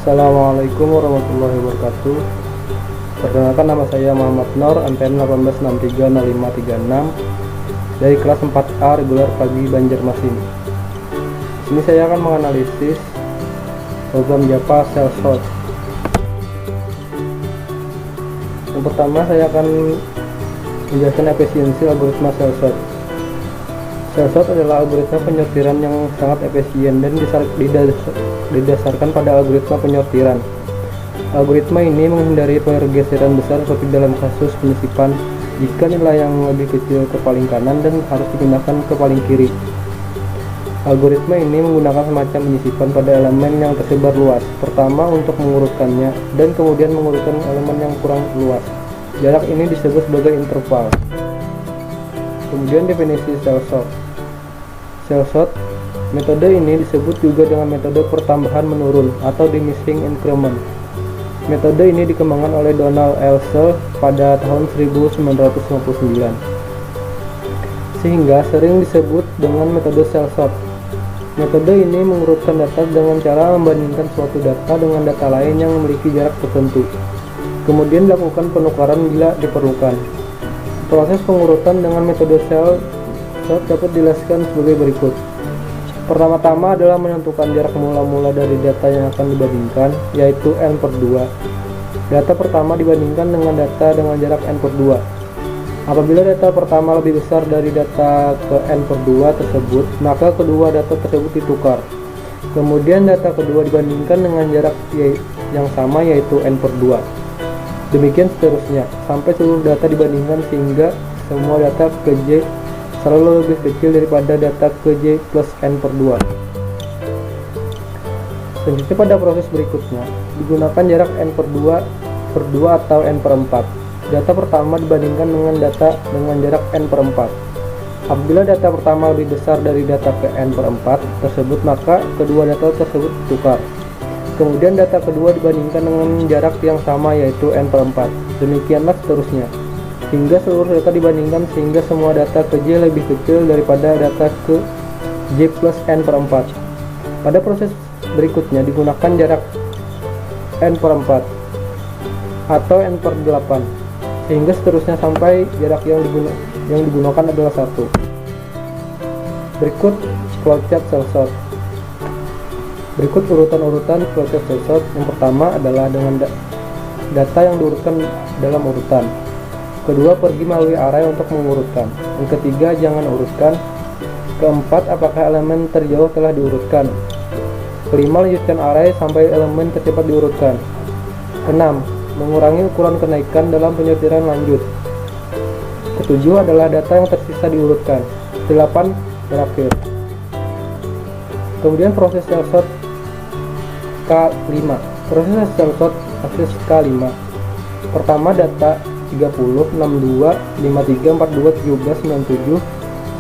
Assalamualaikum warahmatullahi wabarakatuh. Perkenalkan, nama saya Muhammad Nur, MPN 18630536 dari kelas 4A reguler pagi Banjarmasin. Sini saya akan menganalisis program Java Shellsort. Yang pertama saya akan menjelaskan efisiensi algoritma Shellsort. Shellsort adalah algoritma penyortiran yang sangat efisien dan didasarkan pada algoritma penyortiran. Algoritma ini menghindari pergeseran besar seperti dalam kasus penyisipan jika nilai yang lebih kecil ke paling kanan dan harus dipindahkan ke paling kiri. Algoritma ini menggunakan semacam penyisipan pada elemen yang tersebar luas. Pertama untuk mengurutkannya dan kemudian mengurutkan elemen yang kurang luas. Jarak ini disebut sebagai interval. Kemudian definisi Shellsort. Shellsort, metode ini disebut juga dengan metode pertambahan menurun atau diminishing increment. Metode ini dikembangkan oleh Donald L. Searle pada tahun 1959, sehingga sering disebut dengan metode Shellsort. Metode ini mengurutkan data dengan cara membandingkan suatu data dengan data lain yang memiliki jarak tertentu. Kemudian dilakukan penukaran bila diperlukan. Proses pengurutan dengan metode Shellsort dapat dijelaskan sebagai berikut. Pertama-tama adalah menentukan jarak mula-mula dari data yang akan dibandingkan, yaitu n/2. Data pertama dibandingkan dengan data dengan jarak n/2. Apabila data pertama lebih besar dari data ke n/2 tersebut, maka kedua data tersebut ditukar. Kemudian data kedua dibandingkan dengan jarak yang sama, yaitu n/2. Demikian seterusnya, sampai seluruh data dibandingkan sehingga semua data ke J selalu lebih kecil daripada data ke J plus n/2. Selanjutnya pada proses berikutnya, digunakan jarak n/2 atau n/4. Data pertama dibandingkan dengan data dengan jarak n/4. Apabila data pertama lebih besar dari data ke n/4 tersebut, maka kedua data tersebut ditukar. Kemudian data kedua dibandingkan dengan jarak yang sama, yaitu n/4. Demikianlah seterusnya, hingga seluruh data dibandingkan sehingga semua data ke J lebih kecil daripada data ke J plus n/4. Pada proses berikutnya digunakan jarak n/4 atau n/8 sehingga seterusnya sampai jarak yang digunakan adalah 1. Berikut flowchart Shellsort. Berikut urutan-urutan flowchart Shellsort. Yang pertama adalah dengan data yang diurutkan dalam urutan. Kedua, pergi melalui array untuk mengurutkan. Yang ketiga, jangan urutkan. Keempat, apakah elemen terjauh telah diurutkan. Kelima, lanjutkan array sampai elemen tercepat diurutkan. Keenam, mengurangi ukuran kenaikan dalam penyortiran lanjut. Ketujuh adalah data yang tersisa diurutkan. 8, berakhir. Kemudian proses Shellsort K5. Proses Shellsort akses K5. Pertama, data 30, 62, 53, 42, 17, 97,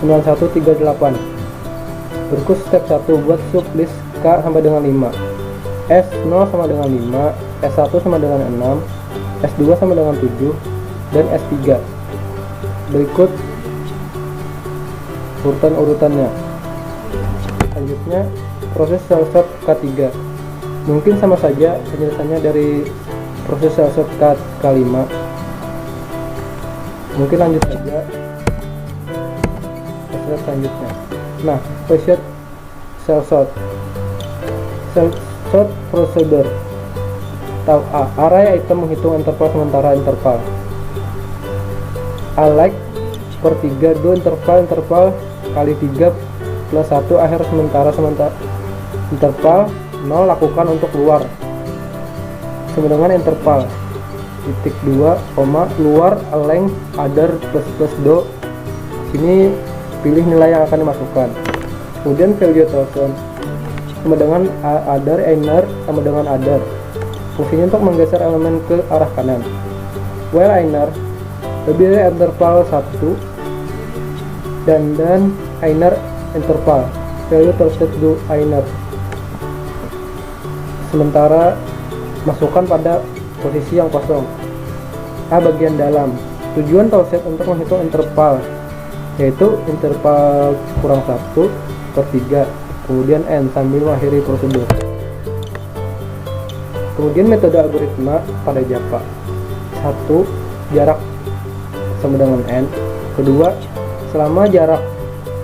91, 38. Berikut step 1, buat sublist K sampai dengan 5. S0 sama dengan 5, S1 sama dengan 6, S2 sama dengan 7, dan S3. Berikut urutan-urutannya. Selanjutnya, proses Shellsort K3. Mungkin sama saja penjelasannya dari proses Shellsort K5. Mungkin lanjut saja ke slide selanjutnya. Nah, proses Shellsort procedure. Tahap A, array item menghitung interval sementara interval. A like per 3 do interval kali 3 plus 1 akhir sementara interval 0 lakukan untuk luar sama dengan interval titik 2, luar length other plus do. Sini pilih nilai yang akan dimasukkan. Kemudian value token sama dengan other, inner sama dengan other. Fungsinya untuk menggeser elemen ke arah kanan. While inner lebih dari interval 1 dan inner interval value token do inner. Sementara masukkan pada posisi yang kosong. A, bagian dalam. Tujuan toolset untuk menghitung interval, yaitu interval kurang 1/3, kemudian N sambil mengakhiri prosedur. Kemudian metode algoritma pada Java. 1. Jarak sama dengan n. Kedua, selama jarak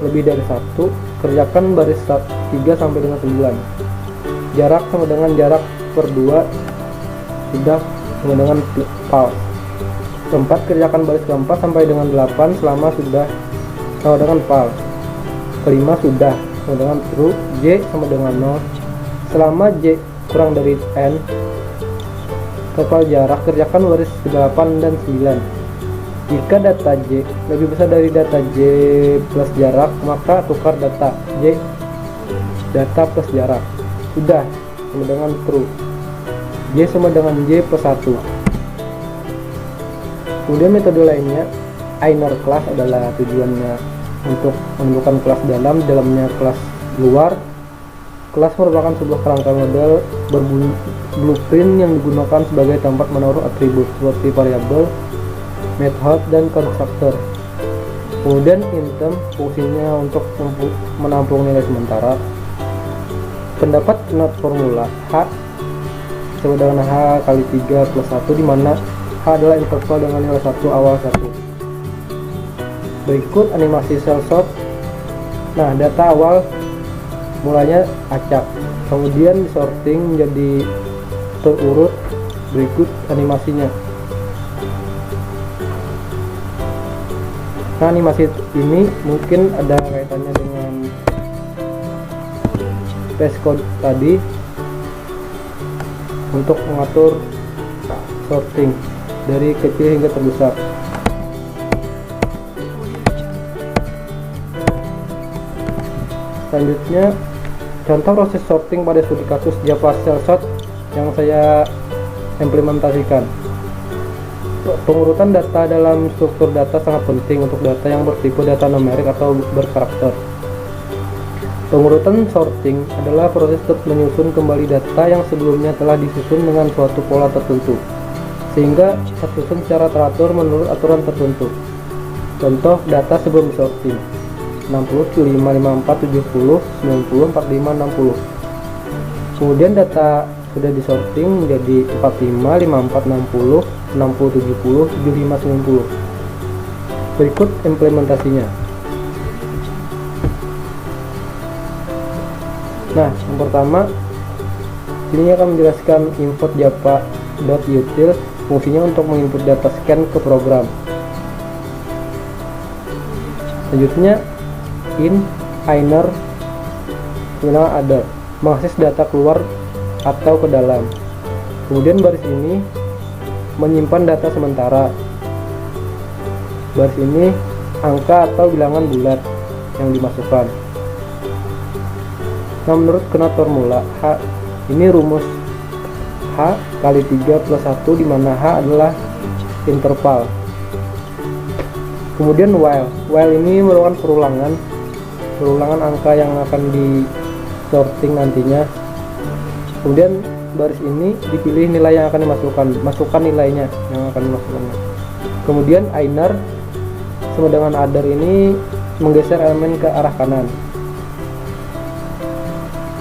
lebih dari 1, kerjakan baris 3 sampai dengan 9. Jarak sama dengan jarak per 2 sudah sama dengan false. Keempat, kerjakan baris keempat sampai dengan 8 selama sudah sama dengan false. Kelima, sudah sama dengan true. J sama dengan 0 selama J kurang dari n. Total jarak, kerjakan baris 8 dan 9. Jika data J lebih besar dari data J plus jarak, maka tukar data J data plus jarak. Sudah sama dengan true. J sama dengan J plus 1. Kemudian metode lainnya, inner class adalah tujuannya untuk menentukan kelas dalamnya kelas luar. Kelas merupakan sebuah kerangka model blueprint yang digunakan sebagai tempat menaruh atribut seperti variabel, method, dan konstruktor. Kemudian item fungsinya untuk menampung nilai sementara. Pendapat not formula H sama dengan H kali 3 plus 1, di mana H adalah interval dengan nilai 1 awal 1. Berikut animasi cell sort. Nah, data awal mulanya acak, kemudian disorting menjadi terurut. Berikut animasinya. Nah, animasi ini mungkin ada kaitannya dengan VS Code tadi untuk mengatur sorting dari kecil hingga terbesar. Selanjutnya, contoh proses sorting pada studi kasus Java Cell Sort yang saya implementasikan. Pengurutan data dalam struktur data sangat penting untuk data yang bertipe data numerik atau berkarakter. Pengurutan sorting adalah proses menyusun kembali data yang sebelumnya telah disusun dengan suatu pola tertentu, sehingga tersusun secara teratur menurut aturan tertentu. Contoh data sebelum disorting: 60, 75, 54, 70, 90, 45, 60. Kemudian data sudah disorting menjadi 45, 54, 60, 60, 70, 75, 90. Berikut implementasinya. Nah, yang pertama, ini akan menjelaskan import java.util, fungsinya untuk menginput data scan ke program. Selanjutnya, inner kemudian other, mengakses data keluar atau ke dalam. Kemudian baris ini menyimpan data sementara. Baris ini angka atau bilangan bulat yang dimasukkan. Nah, menurut Knot formula H, ini rumus H kali 3 plus 1, di mana H adalah interval. Kemudian while ini merupakan perulangan angka yang akan di sorting nantinya. Kemudian baris ini dipilih nilai yang akan masukkan nilainya yang akan dimasukkannya. Kemudian inner sama dengan other ini menggeser elemen ke arah kanan.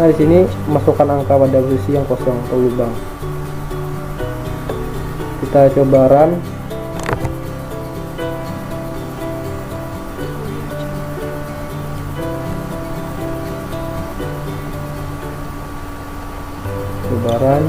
Nah, di sini masukkan angka pada posisi yang kosong atau lubang. Kita coba run. Coba run.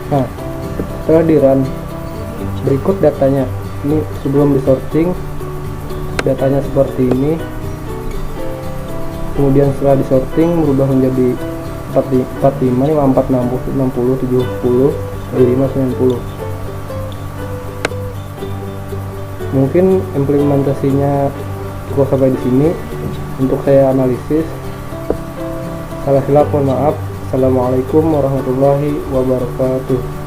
Nah, setelah di run, berikut datanya. Ini sebelum disorting, datanya seperti ini. Kemudian setelah disorting berubah menjadi 45, 54, 60, 70, 75, 90. Mungkin implementasinya cukup sampai di sini untuk saya analisis. Salah hilaf mohon maaf. Assalamualaikum warahmatullahi wabarakatuh.